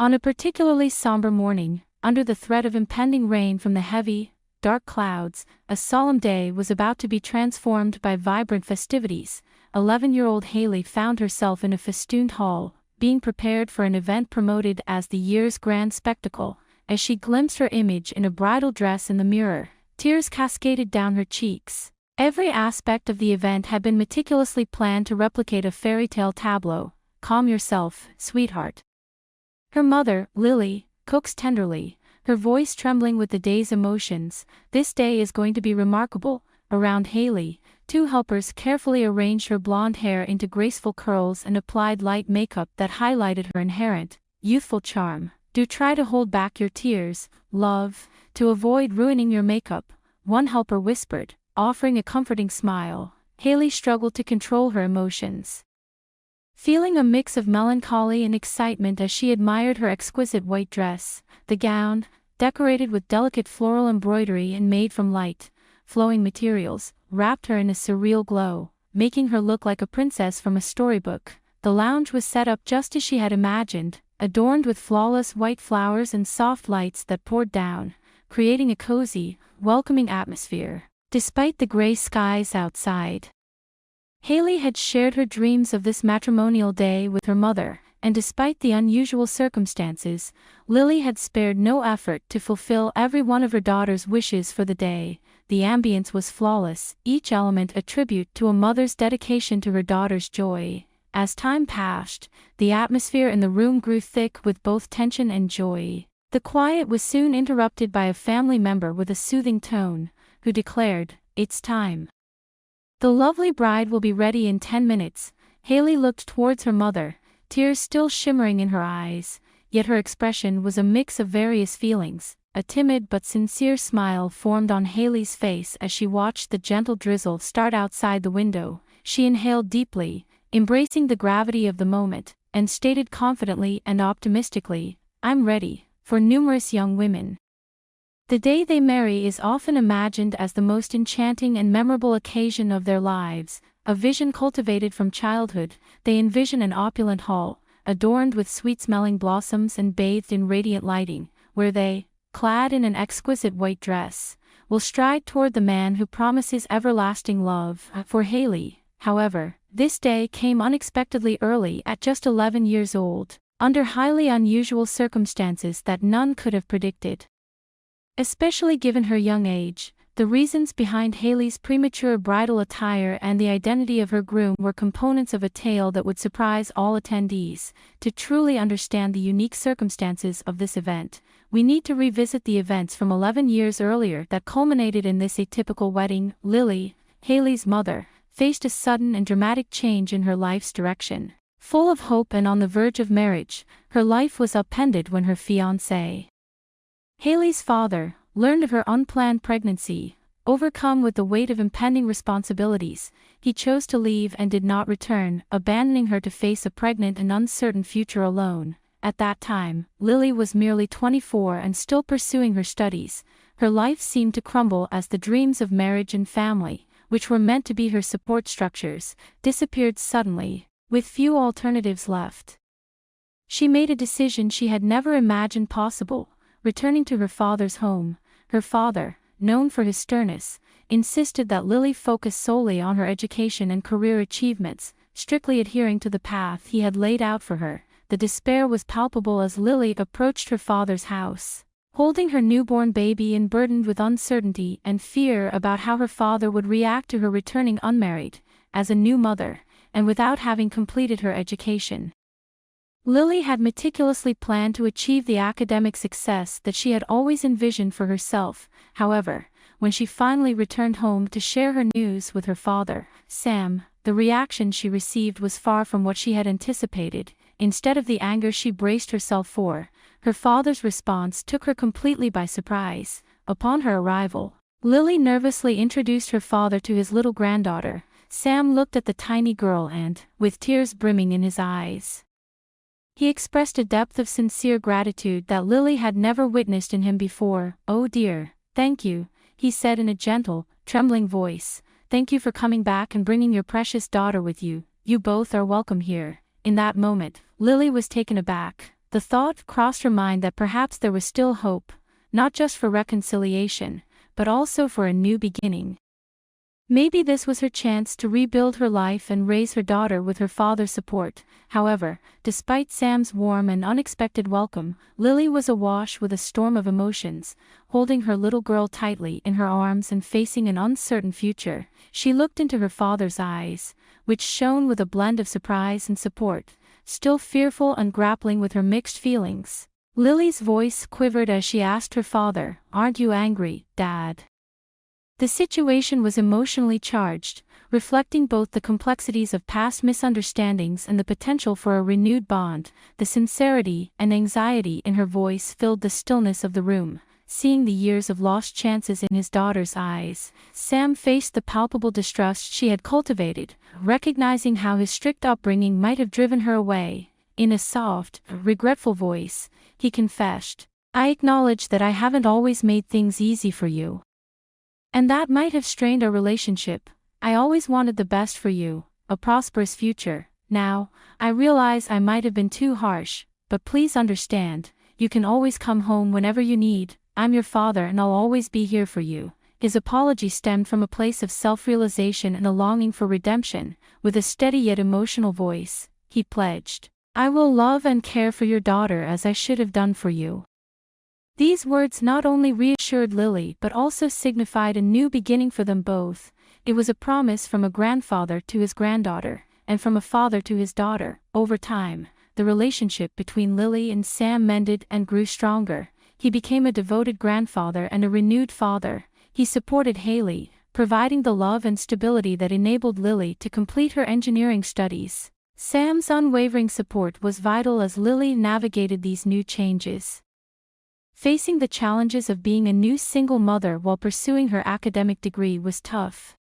On a particularly somber morning, under the threat of impending rain from the heavy, dark clouds, a solemn day was about to be transformed by vibrant festivities. 11-year-old Haley found herself in a festooned hall, being prepared for an event promoted as the year's grand spectacle. As she glimpsed her image in a bridal dress in the mirror, tears cascaded down her cheeks. Every aspect of the event had been meticulously planned to replicate a fairy tale tableau. "Calm yourself, sweetheart," her mother, Lily, coaxed tenderly, her voice trembling with the day's emotions. "This day is going to be remarkable." Around Haley, two helpers carefully arranged her blonde hair into graceful curls and applied light makeup that highlighted her inherent, youthful charm. "Do try to hold back your tears, love, to avoid ruining your makeup," one helper whispered, offering a comforting smile. Haley struggled to control her emotions, feeling a mix of melancholy and excitement as she admired her exquisite white dress. The gown, decorated with delicate floral embroidery and made from light, flowing materials, wrapped her in a surreal glow, making her look like a princess from a storybook. The lounge was set up just as she had imagined, adorned with flawless white flowers and soft lights that poured down, creating a cozy, welcoming atmosphere. Despite the gray skies outside, Haley had shared her dreams of this matrimonial day with her mother, and despite the unusual circumstances, Lily had spared no effort to fulfill every one of her daughter's wishes for the day. The ambience was flawless, each element a tribute to a mother's dedication to her daughter's joy. As time passed, the atmosphere in the room grew thick with both tension and joy. The quiet was soon interrupted by a family member with a soothing tone, who declared, "It's time. The lovely bride will be ready in 10 minutes. Haley looked towards her mother, tears still shimmering in her eyes, yet her expression was a mix of various feelings. A timid but sincere smile formed on Haley's face as she watched the gentle drizzle start outside the window. She inhaled deeply, embracing the gravity of the moment, and stated confidently and optimistically, "I'm ready." For numerous young women, the day they marry is often imagined as the most enchanting and memorable occasion of their lives. A vision cultivated from childhood, they envision an opulent hall, adorned with sweet-smelling blossoms and bathed in radiant lighting, where they, clad in an exquisite white dress, will stride toward the man who promises everlasting love. For Haley, however, this day came unexpectedly early at just 11 years old, under highly unusual circumstances that none could have predicted. Especially given her young age, the reasons behind Haley's premature bridal attire and the identity of her groom were components of a tale that would surprise all attendees. To truly understand the unique circumstances of this event, we need to revisit the events from 11 years earlier that culminated in this atypical wedding. Lily, Haley's mother, faced a sudden and dramatic change in her life's direction. Full of hope and on the verge of marriage, her life was upended when her fiancé, Haley's father, learned of her unplanned pregnancy. Overcome with the weight of impending responsibilities, he chose to leave and did not return, abandoning her to face a pregnant and uncertain future alone. At that time, Lily was merely 24 and still pursuing her studies. Her life seemed to crumble as the dreams of marriage and family, which were meant to be her support structures, disappeared suddenly, with few alternatives left. She made a decision she had never imagined possible, returning to her father's home. Her father, known for his sternness, insisted that Lily focus solely on her education and career achievements, strictly adhering to the path he had laid out for her. The despair was palpable as Lily approached her father's house, holding her newborn baby and burdened with uncertainty and fear about how her father would react to her returning unmarried, as a new mother, and without having completed her education. Lily had meticulously planned to achieve the academic success that she had always envisioned for herself. However, when she finally returned home to share her news with her father, Sam, the reaction she received was far from what she had anticipated. Instead of the anger she braced herself for, her father's response took her completely by surprise. Upon her arrival, Lily nervously introduced her father to his little granddaughter. Sam looked at the tiny girl and, with tears brimming in his eyes, he expressed a depth of sincere gratitude that Lily had never witnessed in him before. "Oh dear, thank you," he said in a gentle, trembling voice. "Thank you for coming back and bringing your precious daughter with you. You both are welcome here." In that moment, Lily was taken aback. The thought crossed her mind that perhaps there was still hope, not just for reconciliation, but also for a new beginning. Maybe this was her chance to rebuild her life and raise her daughter with her father's support. However, despite Sam's warm and unexpected welcome, Lily was awash with a storm of emotions, holding her little girl tightly in her arms and facing an uncertain future. She looked into her father's eyes, which shone with a blend of surprise and support, still fearful and grappling with her mixed feelings. Lily's voice quivered as she asked her father, "Aren't you angry, Dad?" The situation was emotionally charged, reflecting both the complexities of past misunderstandings and the potential for a renewed bond. The sincerity and anxiety in her voice filled the stillness of the room. Seeing the years of lost chances in his daughter's eyes, Sam faced the palpable distrust she had cultivated, recognizing how his strict upbringing might have driven her away. In a soft, regretful voice, he confessed, "I acknowledge that I haven't always made things easy for you. And that might have strained our relationship. I always wanted the best for you, a prosperous future. Now, I realize I might have been too harsh, but please understand, you can always come home whenever you need. I'm your father and I'll always be here for you." His apology stemmed from a place of self-realization and a longing for redemption. With a steady yet emotional voice, he pledged, "I will love and care for your daughter as I should have done for you." These words not only reassured Lily but also signified a new beginning for them both. It was a promise from a grandfather to his granddaughter, and from a father to his daughter. Over time, the relationship between Lily and Sam mended and grew stronger. He became a devoted grandfather and a renewed father. He supported Haley, providing the love and stability that enabled Lily to complete her engineering studies. Sam's unwavering support was vital as Lily navigated these new changes. Facing the challenges of being a new single mother while pursuing her academic degree was tough.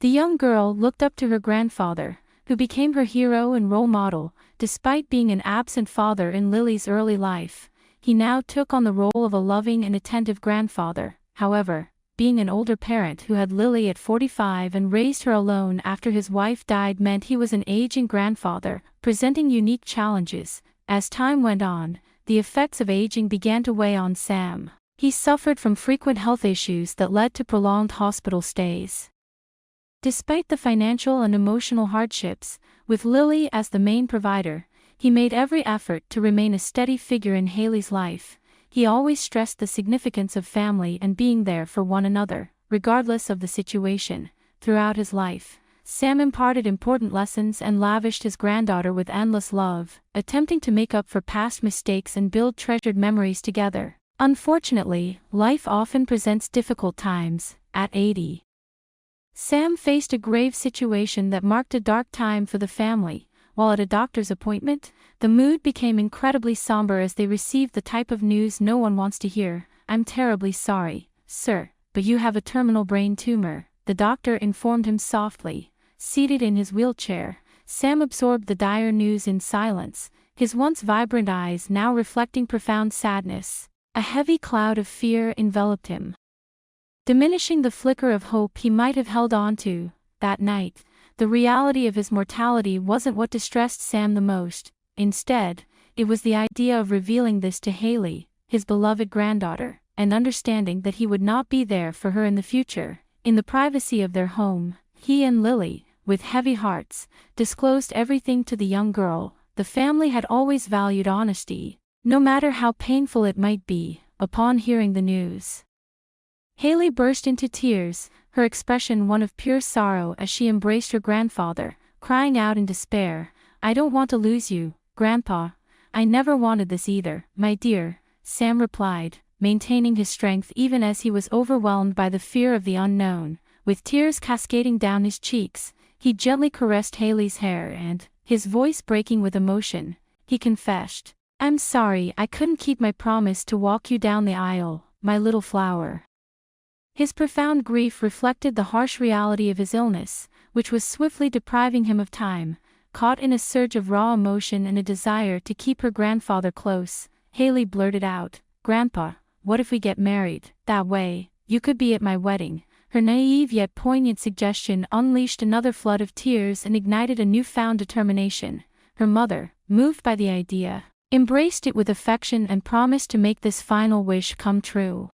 The young girl looked up to her grandfather, who became her hero and role model. Despite being an absent father in Lily's early life, he now took on the role of a loving and attentive grandfather. However, being an older parent who had Lily at 45 and raised her alone after his wife died meant he was an aging grandfather, presenting unique challenges. As time went on, the effects of aging began to weigh on Sam. He suffered from frequent health issues that led to prolonged hospital stays. Despite the financial and emotional hardships, with Lily as the main provider, he made every effort to remain a steady figure in Haley's life. He always stressed the significance of family and being there for one another, regardless of the situation. Throughout his life, Sam imparted important lessons and lavished his granddaughter with endless love, attempting to make up for past mistakes and build treasured memories together. Unfortunately, life often presents difficult times. At 80, Sam faced a grave situation that marked a dark time for the family. While at a doctor's appointment, the mood became incredibly somber as they received the type of news no one wants to hear. "I'm terribly sorry, sir, but you have a terminal brain tumor," the doctor informed him softly. Seated in his wheelchair, Sam absorbed the dire news in silence, his once vibrant eyes now reflecting profound sadness. A heavy cloud of fear enveloped him, diminishing the flicker of hope he might have held on to. That night, the reality of his mortality wasn't what distressed Sam the most. Instead, it was the idea of revealing this to Haley, his beloved granddaughter, and understanding that he would not be there for her in the future. In the privacy of their home, he and Lily, with heavy hearts, disclosed everything to the young girl. The family had always valued honesty, no matter how painful it might be. Upon hearing the news, Haley burst into tears, her expression one of pure sorrow as she embraced her grandfather, crying out in despair, "I don't want to lose you, Grandpa. I never wanted this either, my dear," Sam replied, maintaining his strength even as he was overwhelmed by the fear of the unknown. With tears cascading down his cheeks, he gently caressed Haley's hair and, his voice breaking with emotion, he confessed, "I'm sorry I couldn't keep my promise to walk you down the aisle, my little flower." His profound grief reflected the harsh reality of his illness, which was swiftly depriving him of time. Caught in a surge of raw emotion and a desire to keep her grandfather close, Haley blurted out, "Grandpa, what if we get married? That way, you could be at my wedding." Her naive yet poignant suggestion unleashed another flood of tears and ignited a newfound determination. Her mother, moved by the idea, embraced it with affection and promised to make this final wish come true.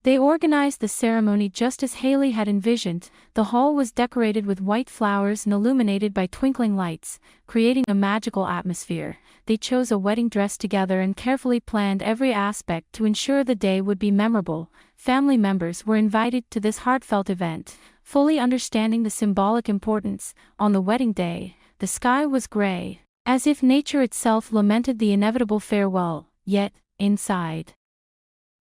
They organized the ceremony just as Haley had envisioned. The hall was decorated with white flowers and illuminated by twinkling lights, creating a magical atmosphere. They chose a wedding dress together and carefully planned every aspect to ensure the day would be memorable. Family members were invited to this heartfelt event, fully understanding the symbolic importance. On the wedding day, the sky was gray, as if nature itself lamented the inevitable farewell, yet, inside,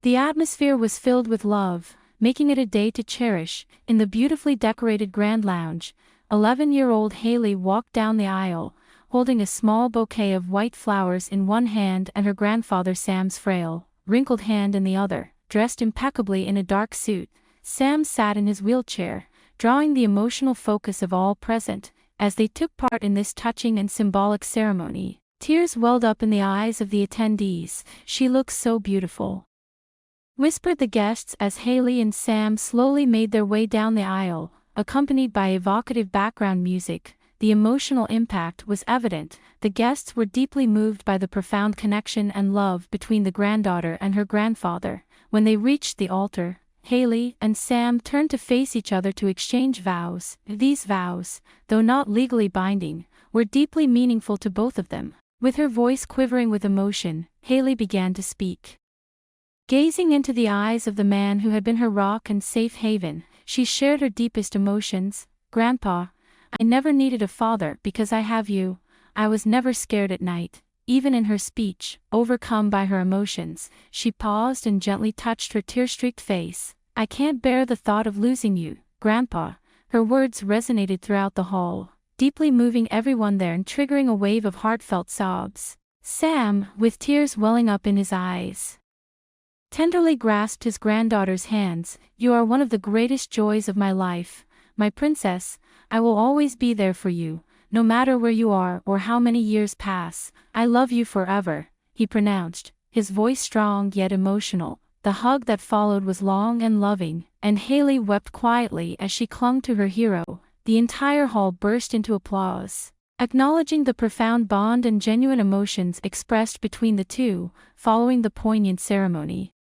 the atmosphere was filled with love, making it a day to cherish. In the beautifully decorated grand lounge, 11-year-old Haley walked down the aisle, holding a small bouquet of white flowers in one hand and her grandfather Sam's frail, wrinkled hand in the other. Dressed impeccably in a dark suit, Sam sat in his wheelchair, drawing the emotional focus of all present. As they took part in this touching and symbolic ceremony, tears welled up in the eyes of the attendees. "She looks so beautiful," whispered the guests as Haley and Sam slowly made their way down the aisle, accompanied by evocative background music. The emotional impact was evident. The guests were deeply moved by the profound connection and love between the granddaughter and her grandfather. When they reached the altar, Haley and Sam turned to face each other to exchange vows. These vows, though not legally binding, were deeply meaningful to both of them. With her voice quivering with emotion, Haley began to speak. Gazing into the eyes of the man who had been her rock and safe haven, she shared her deepest emotions. "Grandpa, I never needed a father because I have you. I was never scared at night." Even in her speech, overcome by her emotions, she paused and gently touched her tear-streaked face. "I can't bear the thought of losing you, Grandpa." Her words resonated throughout the hall, deeply moving everyone there and triggering a wave of heartfelt sobs. Sam, with tears welling up in his eyes, tenderly grasped his granddaughter's hands. "You are one of the greatest joys of my life, my princess. I will always be there for you, no matter where you are or how many years pass. I love you forever," he pronounced, his voice strong yet emotional. The hug that followed was long and loving, and Haley wept quietly as she clung to her hero. The entire hall burst into applause, acknowledging the profound bond and genuine emotions expressed between the two. Following the poignant ceremony,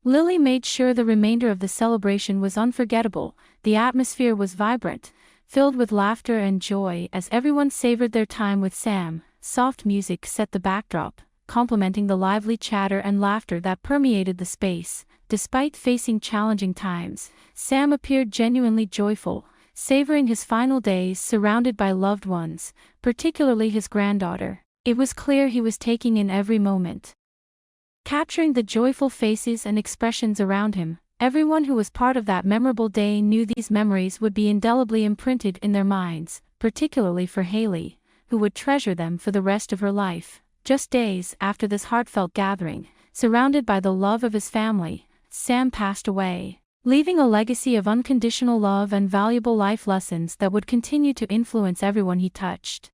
Lily made sure the remainder of the celebration was unforgettable. The atmosphere was vibrant, filled with laughter and joy as everyone savored their time with Sam. Soft music set the backdrop, complementing the lively chatter and laughter that permeated the space. Despite facing challenging times, Sam appeared genuinely joyful, savoring his final days surrounded by loved ones, particularly his granddaughter. It was clear he was taking in every moment, capturing the joyful faces and expressions around him. Everyone who was part of that memorable day knew these memories would be indelibly imprinted in their minds, particularly for Haley, who would treasure them for the rest of her life. Just days after this heartfelt gathering, surrounded by the love of his family, Sam passed away, leaving a legacy of unconditional love and valuable life lessons that would continue to influence everyone he touched.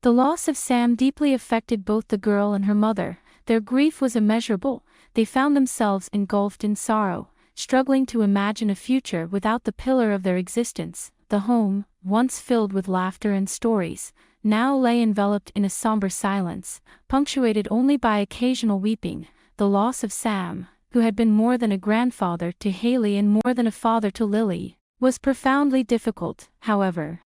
The loss of Sam deeply affected both the girl and her mother. Their grief was immeasurable. They found themselves engulfed in sorrow, struggling to imagine a future without the pillar of their existence. The home, once filled with laughter and stories, now lay enveloped in a somber silence, punctuated only by occasional weeping. The loss of Sam, who had been more than a grandfather to Haley and more than a father to Lily, was profoundly difficult. However,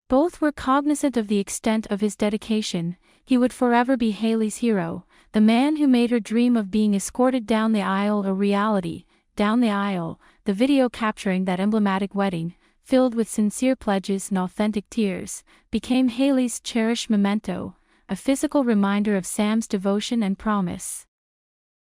both were cognizant of the extent of his dedication. He would forever be Haley's hero, the man who made her dream of being escorted down the aisle a reality. Down the aisle, the video capturing that emblematic wedding, filled with sincere pledges and authentic tears, became Haley's cherished memento, a physical reminder of Sam's devotion and promise,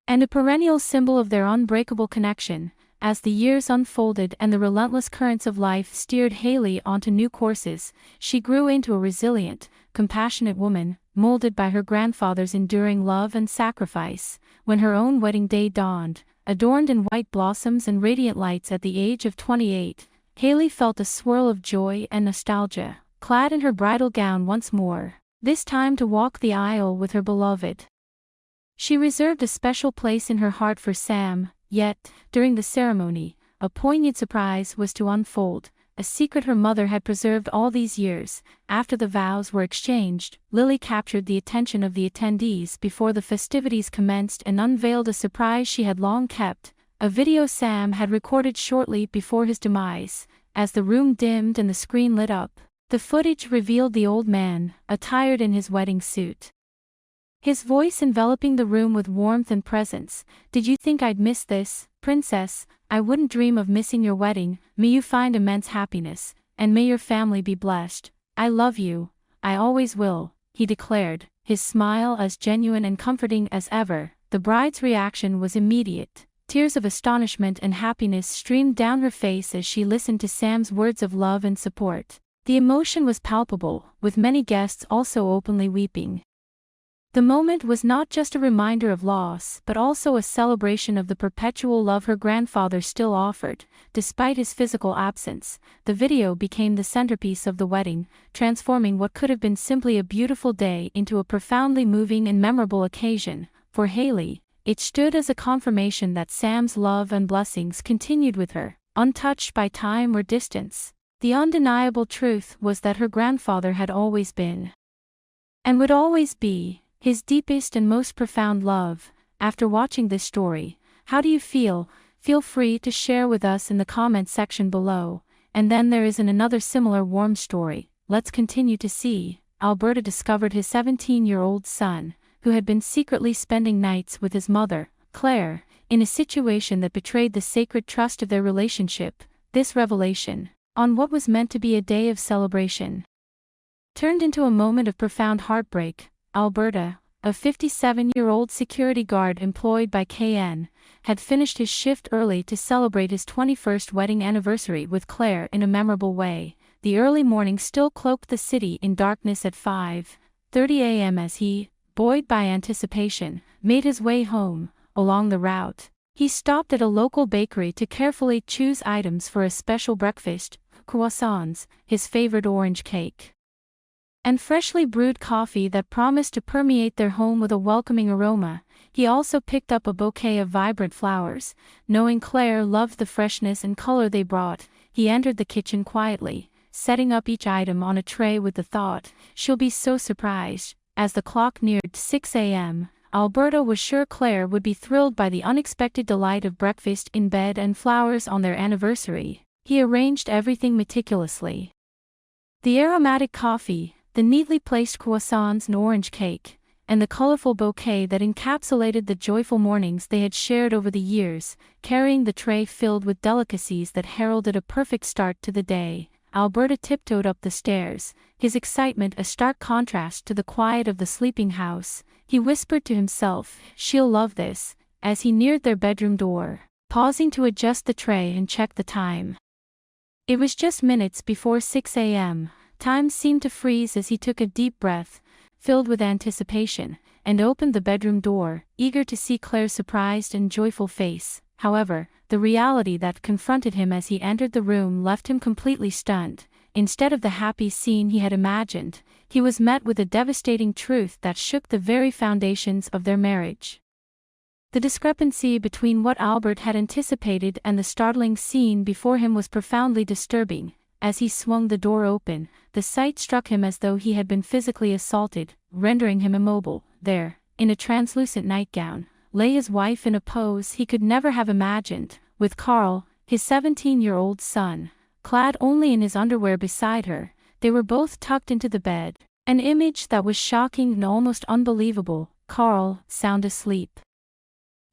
and a perennial symbol of their unbreakable connection. As the years unfolded and the relentless currents of life steered Haley onto new courses, she grew into a resilient, compassionate woman, molded by her grandfather's enduring love and sacrifice. When her own wedding day dawned, adorned in white blossoms and radiant lights at the age of 28, Haley felt a swirl of joy and nostalgia, clad in her bridal gown once more, this time to walk the aisle with her beloved. She reserved a special place in her heart for Sam. Yet, during the ceremony, a poignant surprise was to unfold. a secret her mother had preserved all these years. After the vows were exchanged, Lily captured the attention of the attendees before the festivities commenced and unveiled a surprise she had long kept, a video Sam had recorded shortly before his demise. As the room dimmed and the screen lit up, the footage revealed the old man, attired in his wedding suit. His voice enveloping the room with warmth and presence. "Did you think I'd miss this, princess? I wouldn't dream of missing your wedding. May you find immense happiness, and may your family be blessed. I love you. I always will," he declared, his smile as genuine and comforting as ever. The bride's reaction was immediate. Tears of astonishment and happiness streamed down her face as she listened to Sam's words of love and support. The emotion was palpable, with many guests also openly weeping. The moment was not just a reminder of loss but also a celebration of the perpetual love her grandfather still offered, despite his physical absence. The video became the centerpiece of the wedding, transforming what could have been simply a beautiful day into a profoundly moving and memorable occasion. For Haley, it stood as a confirmation that Sam's love and blessings continued with her, untouched by time or distance. The undeniable truth was that her grandfather had always been, and would always be, his deepest and most profound love. After watching this story, how do you feel? Feel free to share with us in the comments section below. And then there is another similar warm story. Let's continue to see. Alberta discovered his 17-year-old son, who had been secretly spending nights with his mother, Claire, in a situation that betrayed the sacred trust of their relationship. This revelation, on what was meant to be a day of celebration, turned into a moment of profound heartbreak. Alberta, a 57-year-old security guard employed by KN, had finished his shift early to celebrate his 21st wedding anniversary with Claire in a memorable way. The early morning still cloaked the city in darkness at 5:30 a.m. as he, buoyed by anticipation, made his way home. Along the route, he stopped at a local bakery to carefully choose items for a special breakfast: croissants, his favorite orange cake, and freshly brewed coffee that promised to permeate their home with a welcoming aroma. He also picked up a bouquet of vibrant flowers. Knowing Claire loved the freshness and color they brought, he entered the kitchen quietly, setting up each item on a tray with the thought, "She'll be so surprised." As the clock neared 6 a.m., Alberta was sure Claire would be thrilled by the unexpected delight of breakfast in bed and flowers on their anniversary. He arranged everything meticulously. The aromatic coffee, the neatly placed croissants and orange cake, and the colorful bouquet that encapsulated the joyful mornings they had shared over the years. Carrying the tray filled with delicacies that heralded a perfect start to the day, Alberta tiptoed up the stairs, his excitement a stark contrast to the quiet of the sleeping house. He whispered to himself, "She'll love this," as he neared their bedroom door, pausing to adjust the tray and check the time. It was just minutes before 6 a.m. Time seemed to freeze as he took a deep breath, filled with anticipation, and opened the bedroom door, eager to see Claire's surprised and joyful face. However, the reality that confronted him as he entered the room left him completely stunned. Instead of the happy scene he had imagined, he was met with a devastating truth that shook the very foundations of their marriage. The discrepancy between what Albert had anticipated and the startling scene before him was profoundly disturbing. As he swung the door open, the sight struck him as though he had been physically assaulted, rendering him immobile. There, in a translucent nightgown, lay his wife in a pose he could never have imagined, with Carl, his 17-year-old son, clad only in his underwear beside her. They were both tucked into the bed, an image that was shocking and almost unbelievable. Carl, sound asleep,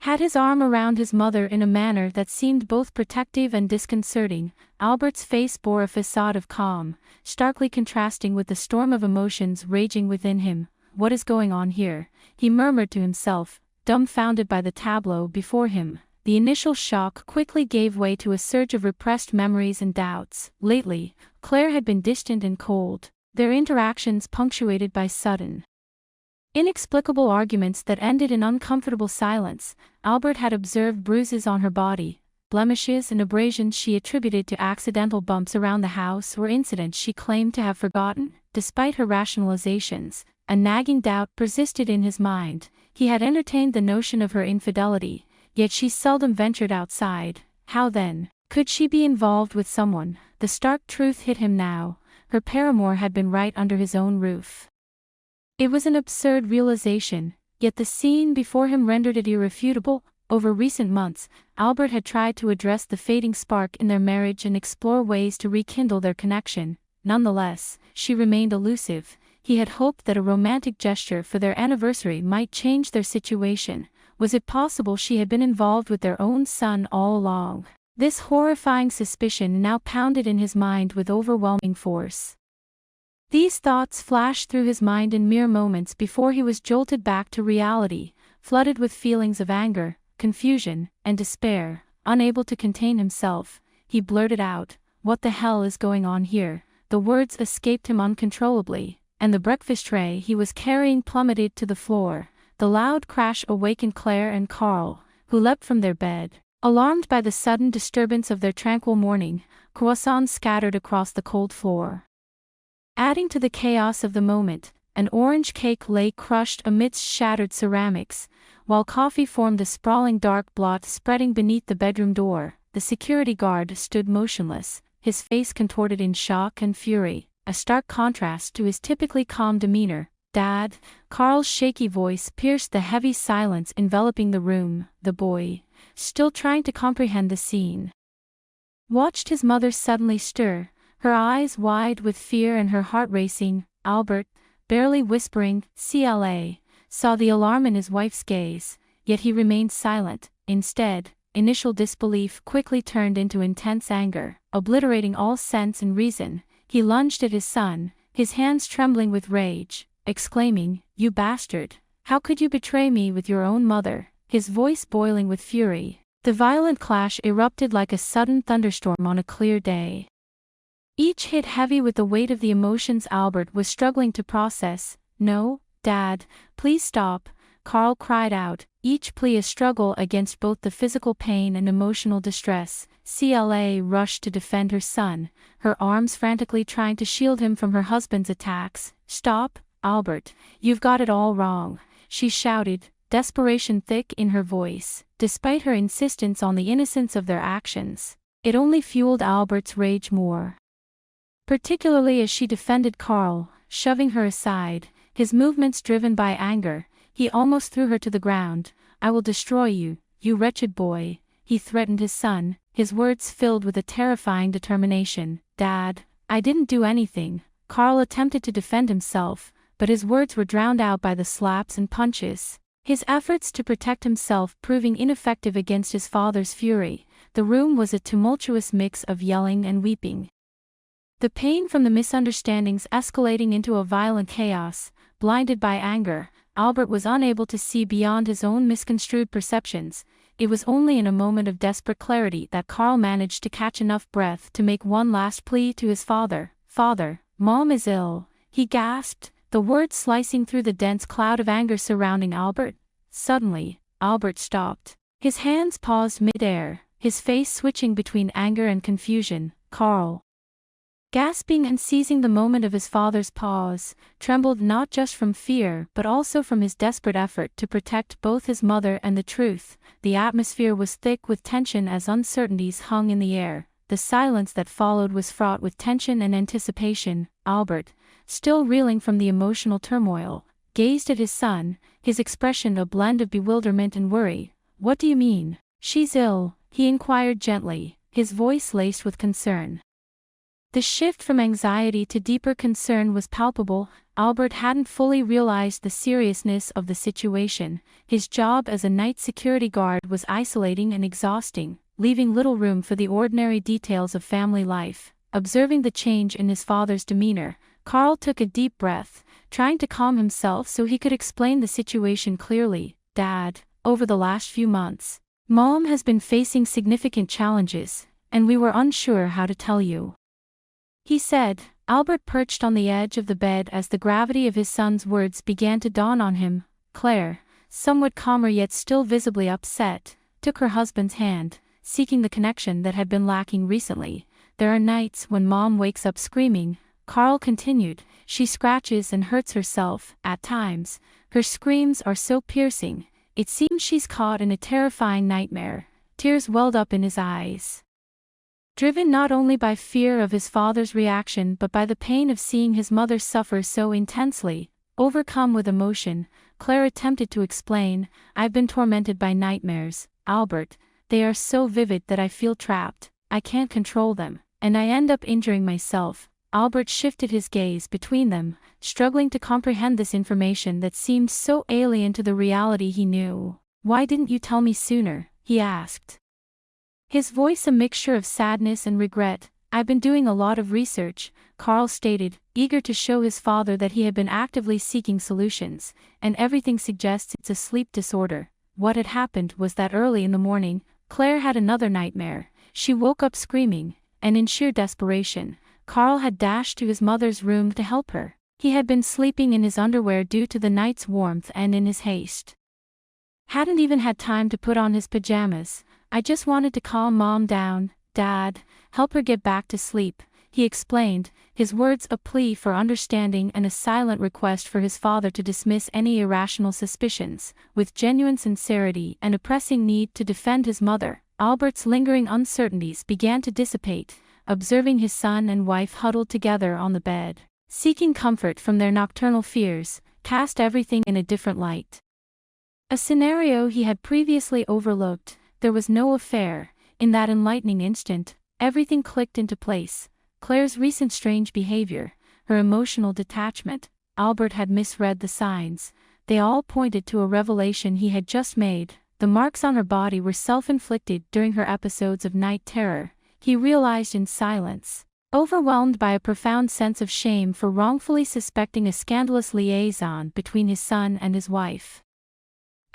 had his arm around his mother in a manner that seemed both protective and disconcerting. Albert's face bore a facade of calm, starkly contrasting with the storm of emotions raging within him. "What is going on here?" he murmured to himself, dumbfounded by the tableau before him. The initial shock quickly gave way to a surge of repressed memories and doubts. Lately, Claire had been distant and cold, their interactions punctuated by sudden, inexplicable arguments that ended in uncomfortable silence. Albert had observed bruises on her body, blemishes and abrasions she attributed to accidental bumps around the house or incidents she claimed to have forgotten. Despite her rationalizations, a nagging doubt persisted in his mind. He had entertained the notion of her infidelity, yet she seldom ventured outside. How then Could she be involved with someone? The stark truth hit him now. Her paramour had been right under his own roof. It was an absurd realization, yet the scene before him rendered it irrefutable. Over recent months, Albert had tried to address the fading spark in their marriage and explore ways to rekindle their connection. Nonetheless, she remained elusive. He had hoped that a romantic gesture for their anniversary might change their situation. Was it possible she had been involved with their own son all along? This horrifying suspicion now pounded in his mind with overwhelming force. These thoughts flashed through his mind in mere moments before he was jolted back to reality, flooded with feelings of anger, confusion, and despair. Unable to contain himself, he blurted out, "What the hell is going on here?" The words escaped him uncontrollably, and the breakfast tray he was carrying plummeted to the floor. The loud crash awakened Claire and Carl, who leapt from their bed. Alarmed by the sudden disturbance of their tranquil morning, croissants scattered across the cold floor. Adding to the chaos of the moment, an orange cake lay crushed amidst shattered ceramics, while coffee formed a sprawling dark blot spreading beneath the bedroom door. The security guard stood motionless, his face contorted in shock and fury, a stark contrast to his typically calm demeanor. "Dad," Carl's shaky voice pierced the heavy silence enveloping the room. The boy, still trying to comprehend the scene, watched his mother suddenly stir, her eyes wide with fear and her heart racing. Albert, barely whispering, "CLA," saw the alarm in his wife's gaze, yet he remained silent. Instead, initial disbelief quickly turned into intense anger. Obliterating all sense and reason, he lunged at his son, his hands trembling with rage, exclaiming, "You bastard! How could you betray me with your own mother?" His voice boiling with fury. The violent clash erupted like a sudden thunderstorm on a clear day. Each hit heavy with the weight of the emotions Albert was struggling to process. "No, Dad, please stop," Carl cried out, each plea a struggle against both the physical pain and emotional distress. CLA rushed to defend her son, her arms frantically trying to shield him from her husband's attacks. "Stop, Albert, you've got it all wrong," she shouted, desperation thick in her voice. Despite her insistence on the innocence of their actions, it only fueled Albert's rage more. Particularly as she defended Carl, shoving her aside, his movements driven by anger. He almost threw her to the ground. "I will destroy you, you wretched boy," he threatened his son, his words filled with a terrifying determination. "Dad, I didn't do anything." Carl attempted to defend himself, but his words were drowned out by the slaps and punches. His efforts to protect himself proving ineffective against his father's fury. The room was a tumultuous mix of yelling and weeping, the pain from the misunderstandings escalating into a violent chaos. Blinded by anger, Albert was unable to see beyond his own misconstrued perceptions. It was only in a moment of desperate clarity that Carl managed to catch enough breath to make one last plea to his father. "Father, Mom is ill," he gasped, the words slicing through the dense cloud of anger surrounding Albert. Suddenly, Albert stopped. His hands paused mid-air, his face switching between anger and confusion. Carl, gasping and seizing the moment of his father's pause, trembled not just from fear but also from his desperate effort to protect both his mother and the truth. The atmosphere was thick with tension as uncertainties hung in the air. The silence that followed was fraught with tension and anticipation. Albert, still reeling from the emotional turmoil, gazed at his son, his expression a blend of bewilderment and worry. "What do you mean?" "She's ill," he inquired gently, his voice laced with concern. The shift from anxiety to deeper concern was palpable. Albert hadn't fully realized the seriousness of the situation. His job as a night security guard was isolating and exhausting, leaving little room for the ordinary details of family life. Observing the change in his father's demeanor, Carl took a deep breath, trying to calm himself so he could explain the situation clearly. "Dad, over the last few months, Mom has been facing significant challenges, and we were unsure how to tell you," he said. Albert perched on the edge of the bed as the gravity of his son's words began to dawn on him. Claire, somewhat calmer yet still visibly upset, took her husband's hand, seeking the connection that had been lacking recently. "There are nights when Mom wakes up screaming," Carl continued. "She scratches and hurts herself. At times, her screams are so piercing, it seems she's caught in a terrifying nightmare." Tears welled up in his eyes. Driven not only by fear of his father's reaction but by the pain of seeing his mother suffer so intensely, overcome with emotion, Claire attempted to explain, "I've been tormented by nightmares, Albert. They are so vivid that I feel trapped, I can't control them, and I end up injuring myself." Albert shifted his gaze between them, struggling to comprehend this information that seemed so alien to the reality he knew. "Why didn't you tell me sooner?" he asked. His voice a mixture of sadness and regret. "I've been doing a lot of research," Carl stated, eager to show his father that he had been actively seeking solutions, "and everything suggests it's a sleep disorder." What had happened was that early in the morning, Claire had another nightmare. She woke up screaming, and in sheer desperation, Carl had dashed to his mother's room to help her. He had been sleeping in his underwear due to the night's warmth and in his haste hadn't even had time to put on his pajamas. "I just wanted to calm Mom down, Dad, help her get back to sleep," he explained, his words a plea for understanding and a silent request for his father to dismiss any irrational suspicions. With genuine sincerity and a pressing need to defend his mother, Albert's lingering uncertainties began to dissipate. Observing his son and wife huddled together on the bed, seeking comfort from their nocturnal fears, cast everything in a different light. A scenario he had previously overlooked. There was no affair. In that enlightening instant, everything clicked into place. Claire's recent strange behavior, her emotional detachment. Albert had misread the signs. They all pointed to a revelation he had just made. The marks on her body were self-inflicted during her episodes of night terror. He realized in silence, overwhelmed by a profound sense of shame for wrongfully suspecting a scandalous liaison between his son and his wife.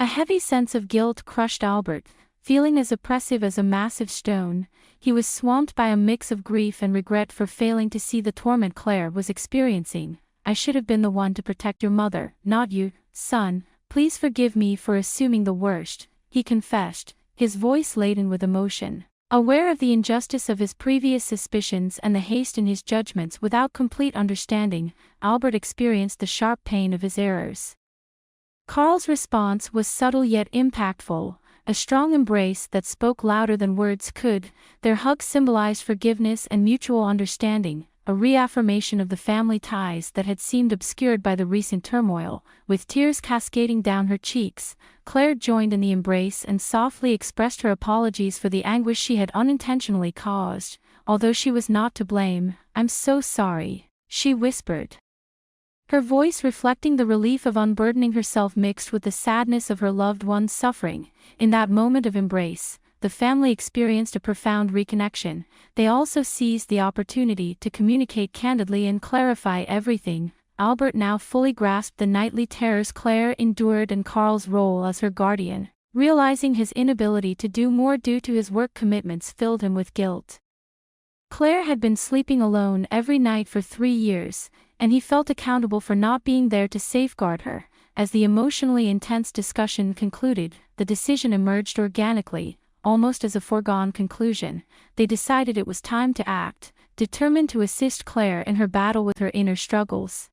A heavy sense of guilt crushed Albert, feeling as oppressive as a massive stone. He was swamped by a mix of grief and regret for failing to see the torment Claire was experiencing. "I should have been the one to protect your mother, not you, son. Please forgive me for assuming the worst," he confessed, his voice laden with emotion. Aware of the injustice of his previous suspicions and the haste in his judgments without complete understanding, Albert experienced the sharp pain of his errors. Carl's response was subtle yet impactful, a strong embrace that spoke louder than words could. Their hug symbolized forgiveness and mutual understanding, a reaffirmation of the family ties that had seemed obscured by the recent turmoil. With tears cascading down her cheeks, Claire joined in the embrace and softly expressed her apologies for the anguish she had unintentionally caused. Although she was not to blame, "I'm so sorry," she whispered, her voice reflecting the relief of unburdening herself mixed with the sadness of her loved one's suffering. In that moment of embrace, the family experienced a profound reconnection. They also seized the opportunity to communicate candidly and clarify everything. Albert now fully grasped the nightly terrors Claire endured and Carl's role as her guardian. Realizing his inability to do more due to his work commitments filled him with guilt. Claire had been sleeping alone every night for 3 years, and he felt accountable for not being there to safeguard her. As the emotionally intense discussion concluded, the decision emerged organically, almost as a foregone conclusion. They decided it was time to act, determined to assist Claire in her battle with her inner struggles.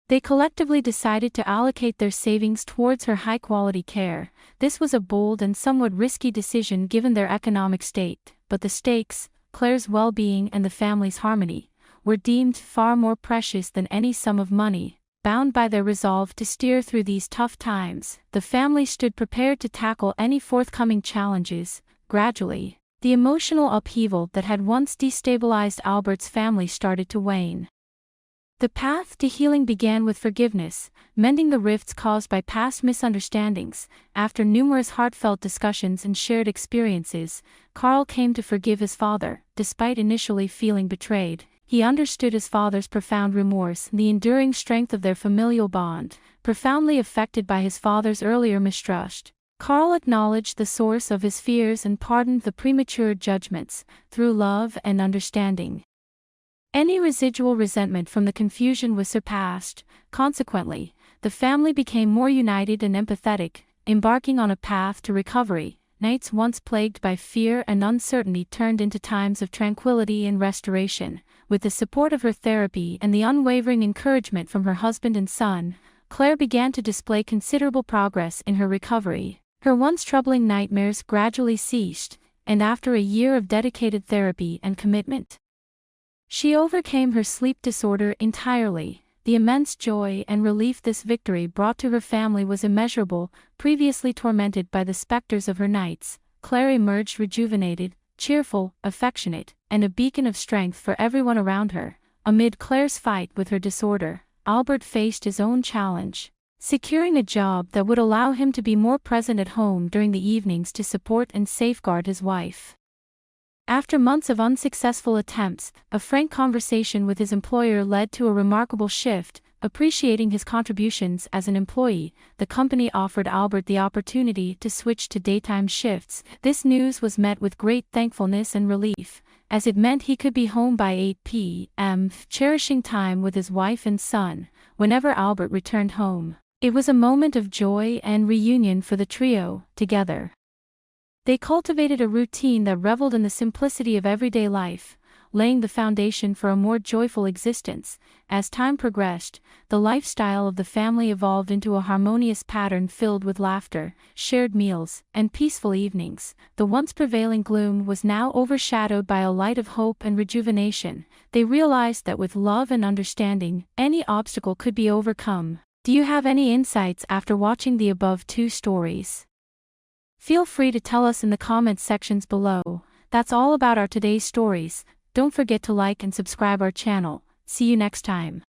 They collectively decided to allocate their savings towards her high-quality care. This was a bold and somewhat risky decision given their economic state, but the stakes, Claire's well-being and the family's harmony, were deemed far more precious than any sum of money. Bound by their resolve to steer through these tough times, the family stood prepared to tackle any forthcoming challenges. Gradually, the emotional upheaval that had once destabilized Albert's family started to wane. The path to healing began with forgiveness, mending the rifts caused by past misunderstandings. After numerous heartfelt discussions and shared experiences, Carl came to forgive his father. Despite initially feeling betrayed, he understood his father's profound remorse and the enduring strength of their familial bond. Profoundly affected by his father's earlier mistrust, Carl acknowledged the source of his fears and pardoned the premature judgments. Through love and understanding, any residual resentment from the confusion was surpassed. Consequently, the family became more united and empathetic, embarking on a path to recovery. Nights once plagued by fear and uncertainty turned into times of tranquility and restoration. With the support of her therapy and the unwavering encouragement from her husband and son, Claire began to display considerable progress in her recovery. Her once troubling nightmares gradually ceased, and after a year of dedicated therapy and commitment, she overcame her sleep disorder entirely. The immense joy and relief this victory brought to her family was immeasurable. Previously tormented by the specters of her nights, Claire emerged rejuvenated, cheerful, affectionate, and a beacon of strength for everyone around her. Amid Claire's fight with her disorder, Albert faced his own challenge, securing a job that would allow him to be more present at home during the evenings to support and safeguard his wife. After months of unsuccessful attempts, a frank conversation with his employer led to a remarkable shift. Appreciating his contributions as an employee, the company offered Albert the opportunity to switch to daytime shifts. This news was met with great thankfulness and relief, as it meant he could be home by 8 p.m., cherishing time with his wife and son. Whenever Albert returned home, it was a moment of joy and reunion for the trio. Together, they cultivated a routine that reveled in the simplicity of everyday life, laying the foundation for a more joyful existence. As time progressed, the lifestyle of the family evolved into a harmonious pattern filled with laughter, shared meals, and peaceful evenings. The once prevailing gloom was now overshadowed by a light of hope and rejuvenation. They realized that with love and understanding, any obstacle could be overcome. Do you have any insights after watching the above two stories? Feel free to tell us in the comments sections below. That's all about our today's stories. Don't forget to like and subscribe our channel. See you next time.